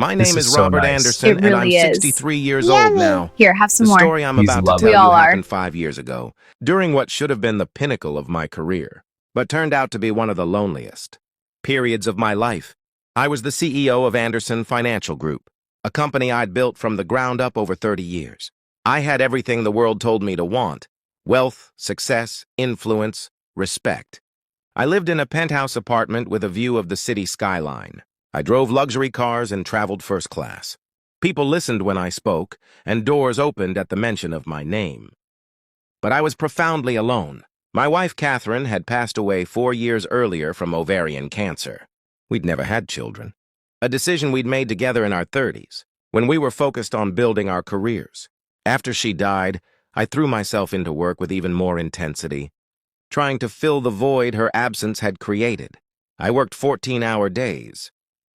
My This name is is so Robert nice. Anderson, It and I'm really is. 63 years old now. Here, have some The more. story I'm He's about to lovely. tell We you all are. happened 5 years ago, during what should have been the pinnacle of my career, but turned out to be one of the loneliest periods of my life. I was the CEO of Anderson Financial Group, a company I'd built from the ground up over 30 years. I had everything the world told me to want: wealth, success, influence, respect. I lived in a penthouse apartment with a view of the city skyline. I drove luxury cars and traveled first class. People listened when I spoke, and doors opened at the mention of my name. But I was profoundly alone. My wife, Catherine, had passed away 4 years earlier from ovarian cancer. We'd never had children. A decision we'd made together in our 30s, when we were focused on building our careers. After she died, I threw myself into work with even more intensity, trying to fill the void her absence had created. I worked 14-hour days,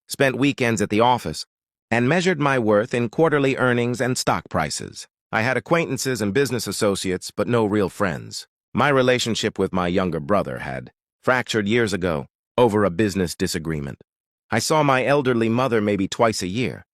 spent weekends at the office, and measured my worth in quarterly earnings and stock prices. I had acquaintances and business associates, but no real friends. My relationship with my younger brother had fractured years ago over a business disagreement. I saw my elderly mother maybe twice a year,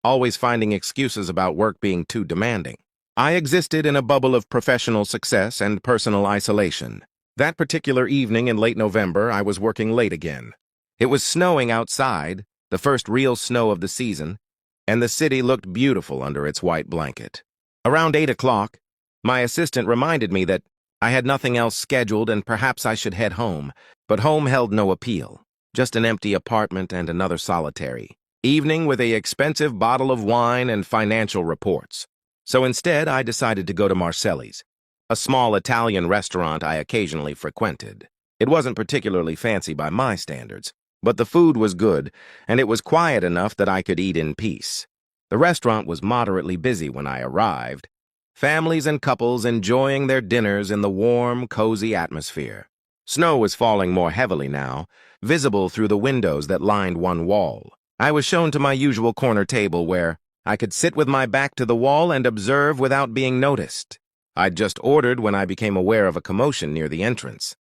always finding excuses about work being too demanding. I existed in a bubble of professional success and personal isolation. That particular evening in late November, I was working late again. It was snowing outside, the first real snow of the season, and the city looked beautiful under its white blanket. Around 8 o'clock, my assistant reminded me that I had nothing else scheduled and perhaps I should head home, but home held no appeal. Just an empty apartment and another solitary evening with an expensive bottle of wine and financial reports. So instead, I decided to go to Marcelli's, a small Italian restaurant I occasionally frequented. It wasn't particularly fancy by my standards, but the food was good, and it was quiet enough that I could eat in peace. The restaurant was moderately busy when I arrived, families and couples enjoying their dinners in the warm, cozy atmosphere. Snow was falling more heavily now, visible through the windows that lined one wall. I was shown to my usual corner table where I could sit with my back to the wall and observe without being noticed. I'd just ordered when I became aware of a commotion near the entrance.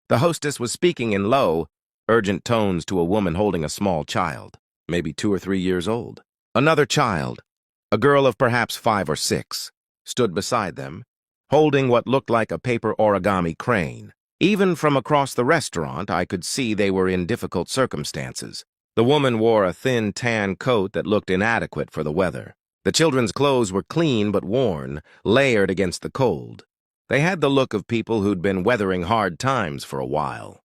The hostess was speaking in low, urgent tones to a woman holding a small child, maybe 2 or 3 years old. Another child, a girl of perhaps 5 or 6, stood beside them, holding what looked like a paper origami crane. Even from across the restaurant, I could see they were in difficult circumstances. The woman wore a thin tan coat that looked inadequate for the weather. The children's clothes were clean but worn, layered against the cold. They had the look of people who'd been weathering hard times for a while.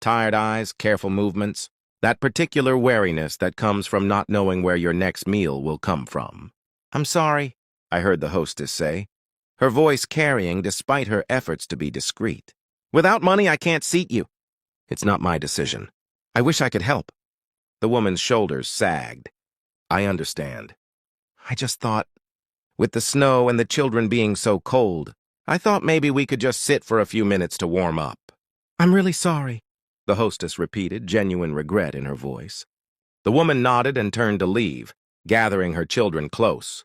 Tired eyes, careful movements, that particular wariness that comes from not knowing where your next meal will come from. "I'm sorry," I heard the hostess say, her voice carrying despite her efforts to be discreet. "Without money, I can't seat you." "It's not my decision. I wish I could help." The woman's shoulders sagged. "I understand. I just thought, with the snow and the children being so cold, I thought maybe we could just sit for a few minutes to warm up." "I'm really sorry," the hostess repeated, genuine regret in her voice. The woman nodded and turned to leave, gathering her children close.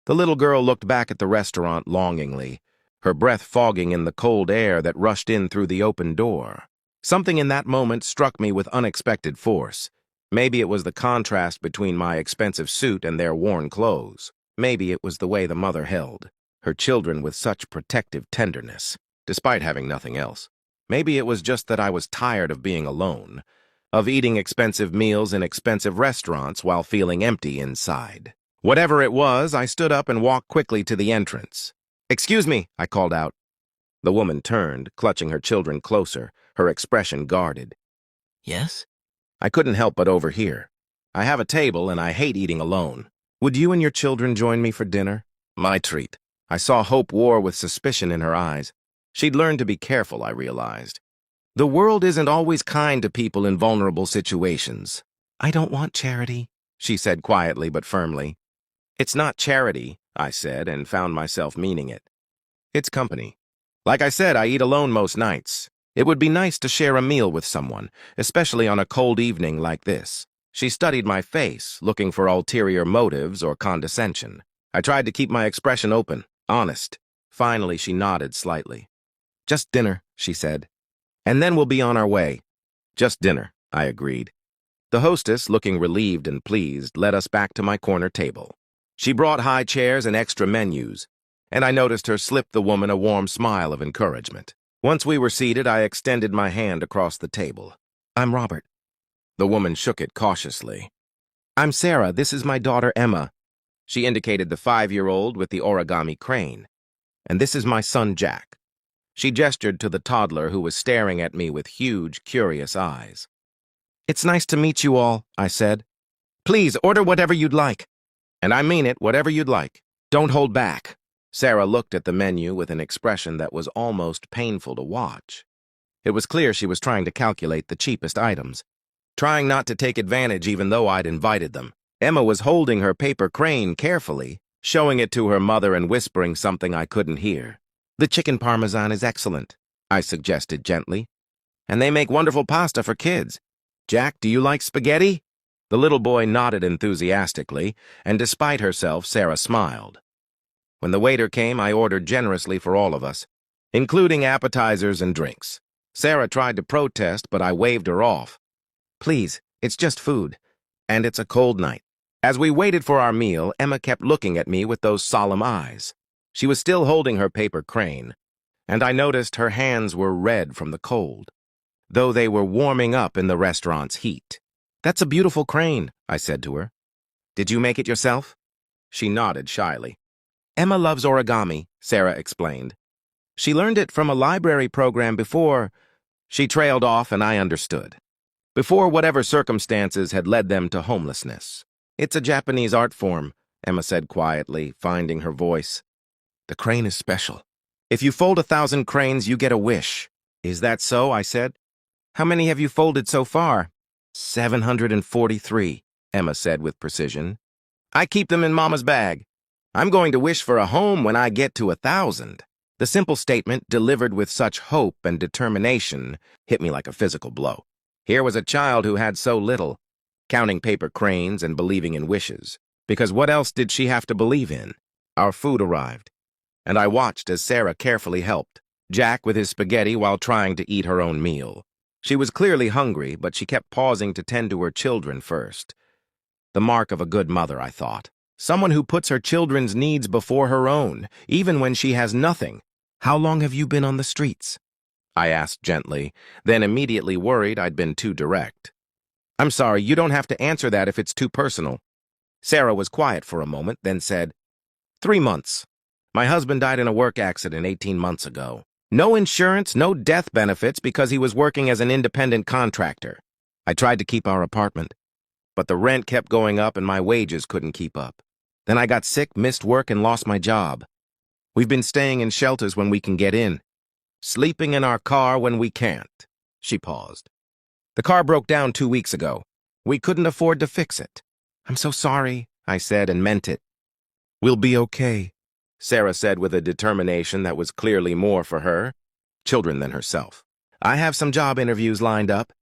The little girl looked back at the restaurant longingly, her breath fogging in the cold air that rushed in through the open door. Something in that moment struck me with unexpected force. Maybe it was the contrast between my expensive suit and their worn clothes. Maybe it was the way the mother held her children with such protective tenderness, despite having nothing else. Maybe it was just that I was tired of being alone, of eating expensive meals in expensive restaurants while feeling empty inside. Whatever it was, I stood up and walked quickly to the entrance. "Excuse me," I called out. The woman turned, clutching her children closer, her expression guarded. "Yes?" I couldn't help but overhear. "I have a table and I hate eating alone. Would you and your children join me for dinner?" "My treat." I saw hope war with suspicion in her eyes. She'd learned to be careful, I realized. The world isn't always kind to people in vulnerable situations. "I don't want charity," she said quietly but firmly. "It's not charity," I said, and found myself meaning it. "It's company. Like I said, I eat alone most nights. It would be nice to share a meal with someone, especially on a cold evening like this." She studied my face, looking for ulterior motives or condescension. I tried to keep my expression open, honest. Finally, she nodded slightly. "Just dinner," she said. "And then we'll be on our way." "Just dinner," I agreed. The hostess, looking relieved and pleased, led us back to my corner table. She brought high chairs and extra menus, and I noticed her slip the woman a warm smile of encouragement. Once we were seated, I extended my hand across the table. "I'm Robert." The woman shook it cautiously. "I'm Sarah. This is my daughter, Emma." She indicated the 5-year-old with the origami crane. "And this is my son, Jack." She gestured to the toddler who was staring at me with huge, curious eyes. "It's nice to meet you all," I said. "Please, order whatever you'd like." "And I mean it, whatever you'd like. Don't hold back." Sarah looked at the menu with an expression that was almost painful to watch. It was clear she was trying to calculate the cheapest items, trying not to take advantage even though I'd invited them. Emma was holding her paper crane carefully, showing it to her mother and whispering something I couldn't hear. "The chicken parmesan is excellent," I suggested gently. "And they make wonderful pasta for kids. Jack, do you like spaghetti?" The little boy nodded enthusiastically, and despite herself, Sarah smiled. When the waiter came, I ordered generously for all of us, including appetizers and drinks. Sarah tried to protest, but I waved her off. "Please, it's just food, and it's a cold night." As we waited for our meal, Emma kept looking at me with those solemn eyes. She was still holding her paper crane, and I noticed her hands were red from the cold, though they were warming up in the restaurant's heat. "That's a beautiful crane," I said to her. "Did you make it yourself?" She nodded shyly. "Emma loves origami," Sarah explained. "She learned it from a library program before." She trailed off, and I understood. Before whatever circumstances had led them to homelessness. "It's a Japanese art form," Emma said quietly, finding her voice. "The crane is special. If you fold 1,000 cranes, you get a wish." "Is that so?" I said. "How many have you folded so far?" 743, Emma said with precision. "I keep them in Mama's bag. I'm going to wish for a home when I get to 1,000. The simple statement, delivered with such hope and determination, hit me like a physical blow. Here was a child who had so little, counting paper cranes and believing in wishes. Because what else did she have to believe in? Our food arrived, and I watched as Sarah carefully helped Jack with his spaghetti while trying to eat her own meal. She was clearly hungry, but she kept pausing to tend to her children first. The mark of a good mother, I thought. Someone who puts her children's needs before her own, even when she has nothing. "How long have you been on the streets?" I asked gently, then immediately worried I'd been too direct. "I'm sorry, you don't have to answer that if it's too personal." Sarah was quiet for a moment, then said, 3 months. My husband died in a work accident 18 months ago. No insurance, no death benefits because he was working as an independent contractor. I tried to keep our apartment, but the rent kept going up and my wages couldn't keep up. Then I got sick, missed work, and lost my job. We've been staying in shelters when we can get in, sleeping in our car when we can't." She paused. "The car broke down 2 weeks ago. We couldn't afford to fix it." "I'm so sorry," I said, and meant it. "We'll be okay," Sarah said with a determination that was clearly more for her children than herself. "I have some job interviews lined up.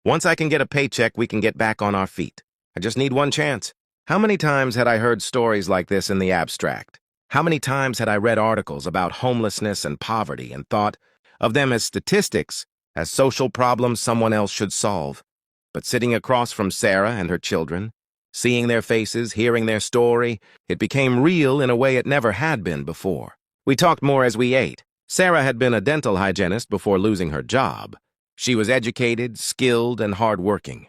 Once I can get a paycheck, we can get back on our feet. I just need one chance." How many times had I heard stories like this in the abstract? How many times had I read articles about homelessness and poverty and thought of them as statistics, as social problems someone else should solve? But sitting across from Sarah and her children, seeing their faces, hearing their story, it became real in a way it never had been before. We talked more as we ate. Sarah had been a dental hygienist before losing her job. She was educated, skilled, and hardworking.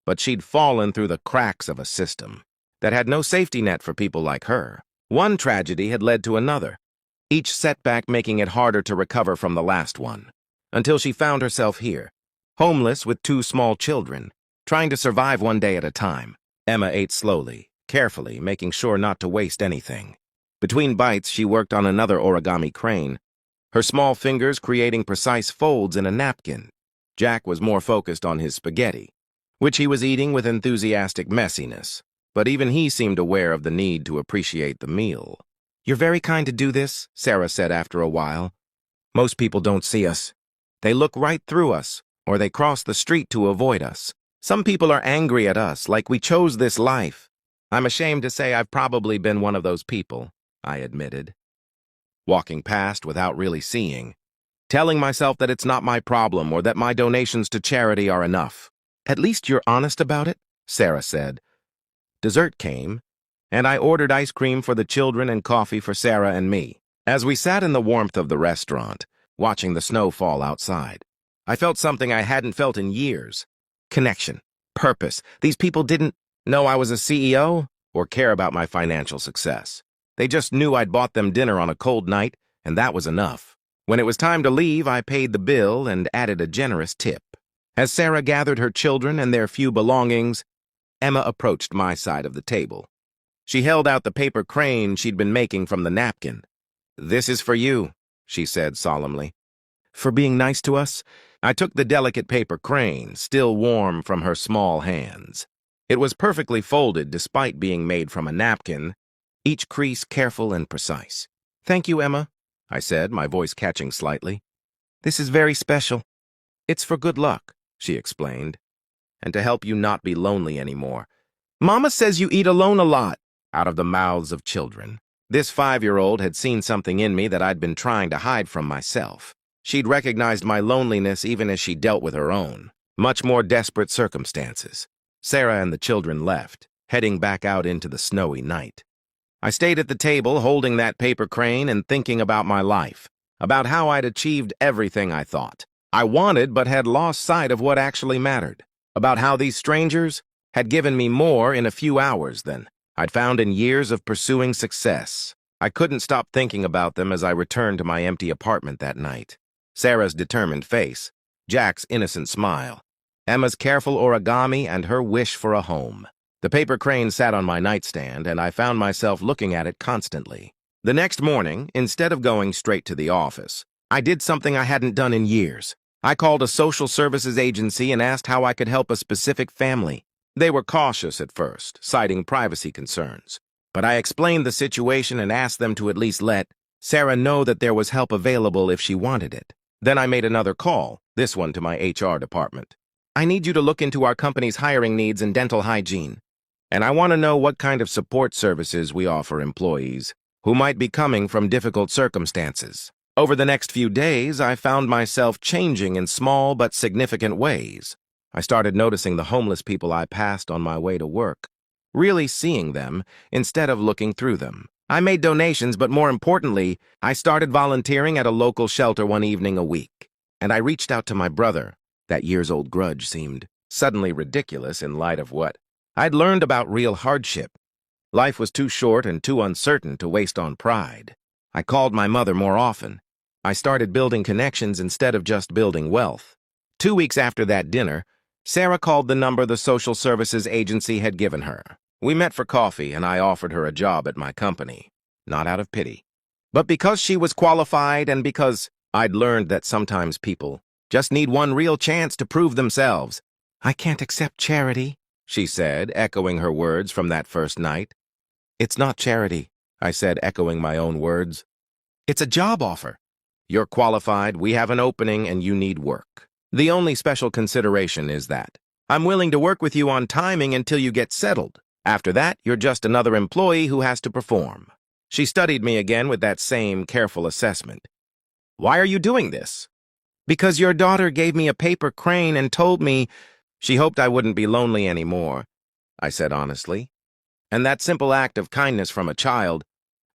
But she'd fallen through the cracks of a system that had no safety net for people like her. One tragedy had led to another, each setback making it harder to recover from the last one, until she found herself here, homeless with 2 small children, trying to survive one day at a time. Emma ate slowly, carefully, making sure not to waste anything. Between bites, she worked on another origami crane, her small fingers creating precise folds in a napkin. Jack was more focused on his spaghetti, which he was eating with enthusiastic messiness. But even he seemed aware of the need to appreciate the meal. "You're very kind to do this," Sarah said after a while. "Most people don't see us. They look right through us, or they cross the street to avoid us. Some people are angry at us, like we chose this life. I'm ashamed to say I've probably been one of those people," I admitted. Walking past without really seeing, telling myself that it's not my problem or that my donations to charity are enough. "At least you're honest about it," Sarah said. Dessert came, and I ordered ice cream for the children and coffee for Sarah and me. As we sat in the warmth of the restaurant, watching the snow fall outside, I felt something I hadn't felt in years. Connection. Purpose. These people didn't know I was a CEO or care about my financial success. They just knew I'd bought them dinner on a cold night, and that was enough. When it was time to leave, I paid the bill and added a generous tip. As Sarah gathered her children and their few belongings, Emma approached my side of the table. She held out the paper crane she'd been making from the napkin. "This is for you," she said solemnly. "For being nice to us?" I took the delicate paper crane, still warm from her small hands. It was perfectly folded despite being made from a napkin, each crease careful and precise. "Thank you, Emma," I said, my voice catching slightly. "This is very special." "It's for good luck," she explained, "and to help you not be lonely anymore." "Mama says you eat alone a lot," out of the mouths of children. This 5-year-old had seen something in me that I'd been trying to hide from myself. She'd recognized my loneliness even as she dealt with her own, much more desperate circumstances. Sarah and the children left, heading back out into the snowy night. I stayed at the table holding that paper crane and thinking about my life, about how I'd achieved everything I thought I wanted but had lost sight of what actually mattered, about how these strangers had given me more in a few hours than I'd found in years of pursuing success. I couldn't stop thinking about them as I returned to my empty apartment that night. Sarah's determined face, Jack's innocent smile, Emma's careful origami, and her wish for a home. The paper crane sat on my nightstand, and I found myself looking at it constantly. The next morning, instead of going straight to the office, I did something I hadn't done in years. I called a social services agency and asked how I could help a specific family. They were cautious at first, citing privacy concerns. But I explained the situation and asked them to at least let Sarah know that there was help available if she wanted it. Then I made another call, this one to my HR department. "I need you to look into our company's hiring needs in dental hygiene. And I want to know what kind of support services we offer employees who might be coming from difficult circumstances." Over the next few days, I found myself changing in small but significant ways. I started noticing the homeless people I passed on my way to work, really seeing them instead of looking through them. I made donations, but more importantly, I started volunteering at a local shelter one evening a week. And I reached out to my brother. That years-old grudge seemed suddenly ridiculous in light of what I'd learned about real hardship. Life was too short and too uncertain to waste on pride. I called my mother more often. I started building connections instead of just building wealth. 2 weeks after that dinner, Sarah called the number the social services agency had given her. We met for coffee, and I offered her a job at my company, not out of pity, but because she was qualified and because I'd learned that sometimes people just need one real chance to prove themselves. "I can't accept charity," she said, echoing her words from that first night. "It's not charity," I said, echoing my own words. "It's a job offer. You're qualified, we have an opening, and you need work. The only special consideration is that I'm willing to work with you on timing until you get settled. After that, you're just another employee who has to perform." She studied me again with that same careful assessment. "Why are you doing this?" "Because your daughter gave me a paper crane and told me she hoped I wouldn't be lonely anymore," I said honestly. And that simple act of kindness from a child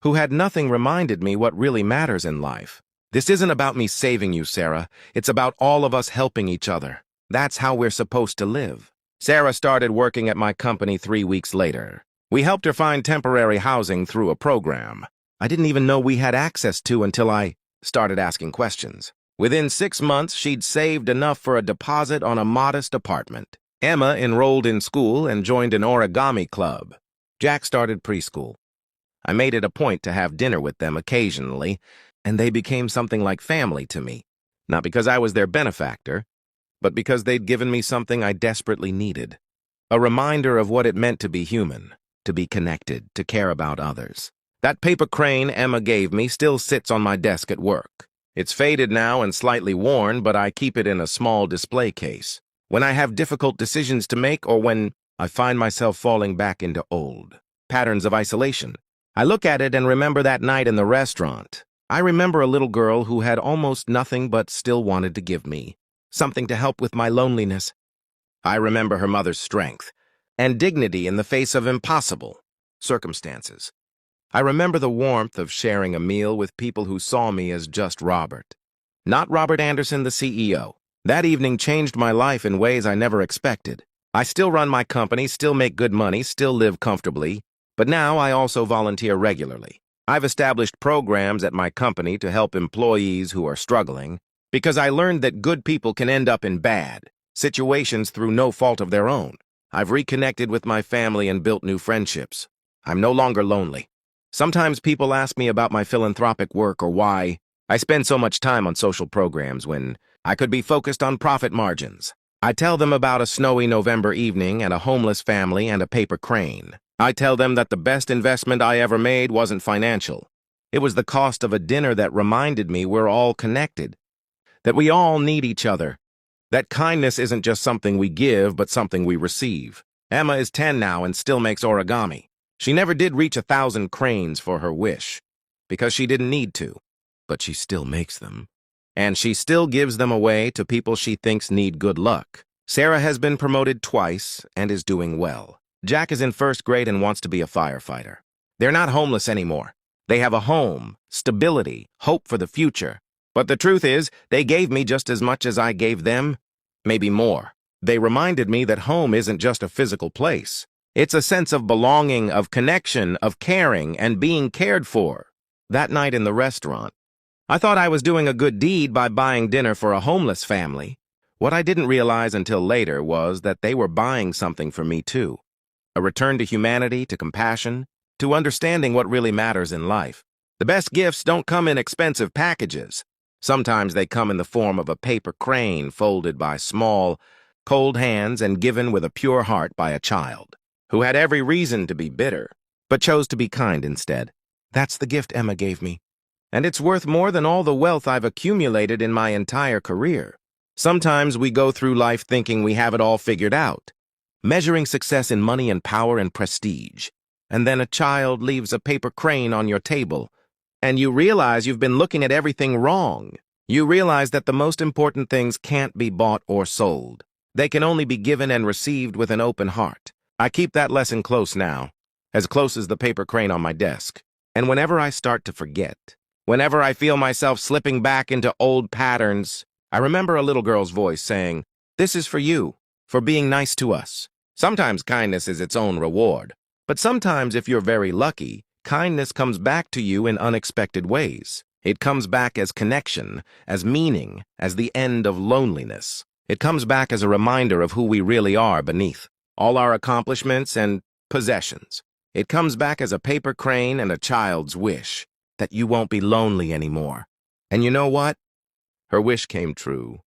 who had nothing reminded me what really matters in life. This isn't about me saving you, Sarah. It's about all of us helping each other. That's how we're supposed to live. Sarah started working at my company 3 weeks later. We helped her find temporary housing through a program I didn't even know we had access to until I started asking questions. Within 6 months, she'd saved enough for a deposit on a modest apartment. Emma enrolled in school and joined an origami club. Jack started preschool. I made it a point to have dinner with them occasionally, and they became something like family to me. Not because I was their benefactor, but because they'd given me something I desperately needed. A reminder of what it meant to be human, to be connected, to care about others. That paper crane Emma gave me still sits on my desk at work. It's faded now and slightly worn, but I keep it in a small display case. When I have difficult decisions to make or when I find myself falling back into old patterns of isolation, I look at it and remember that night in the restaurant. I remember a little girl who had almost nothing but still wanted to give me something to help with my loneliness. I remember her mother's strength, and dignity in the face of impossible circumstances. I remember the warmth of sharing a meal with people who saw me as just Robert. Not Robert Anderson, the CEO. That evening changed my life in ways I never expected. I still run my company, still make good money, still live comfortably, but now I also volunteer regularly. I've established programs at my company to help employees who are struggling because I learned that good people can end up in bad situations through no fault of their own. I've reconnected with my family and built new friendships. I'm no longer lonely. Sometimes people ask me about my philanthropic work or why I spend so much time on social programs when I could be focused on profit margins. I tell them about a snowy November evening and a homeless family and a paper crane. I tell them that the best investment I ever made wasn't financial. It was the cost of a dinner that reminded me we're all connected, that we all need each other, that kindness isn't just something we give, but something we receive. Emma is 10 now and still makes origami. She never did reach 1,000 cranes for her wish, because she didn't need to, but she still makes them. And she still gives them away to people she thinks need good luck. Sarah has been promoted twice and is doing well. Jack is in first grade and wants to be a firefighter. They're not homeless anymore. They have a home, stability, hope for the future. But the truth is, they gave me just as much as I gave them, maybe more. They reminded me that home isn't just a physical place. It's a sense of belonging, of connection, of caring, and being cared for. That night in the restaurant, I thought I was doing a good deed by buying dinner for a homeless family. What I didn't realize until later was that they were buying something for me too. A return to humanity, to compassion, to understanding what really matters in life. The best gifts don't come in expensive packages. Sometimes they come in the form of a paper crane folded by small, cold hands and given with a pure heart by a child who had every reason to be bitter, but chose to be kind instead. That's the gift Emma gave me. And it's worth more than all the wealth I've accumulated in my entire career. Sometimes we go through life thinking we have it all figured out, measuring success in money and power and prestige. And then a child leaves a paper crane on your table, and you realize you've been looking at everything wrong. You realize that the most important things can't be bought or sold. They can only be given and received with an open heart. I keep that lesson close now, as close as the paper crane on my desk. And whenever I start to forget, whenever I feel myself slipping back into old patterns, I remember a little girl's voice saying, "This is for you, for being nice to us." Sometimes kindness is its own reward, but sometimes if you're very lucky, kindness comes back to you in unexpected ways. It comes back as connection, as meaning, as the end of loneliness. It comes back as a reminder of who we really are beneath all our accomplishments and possessions. It comes back as a paper crane and a child's wish that you won't be lonely anymore. And you know what? Her wish came true.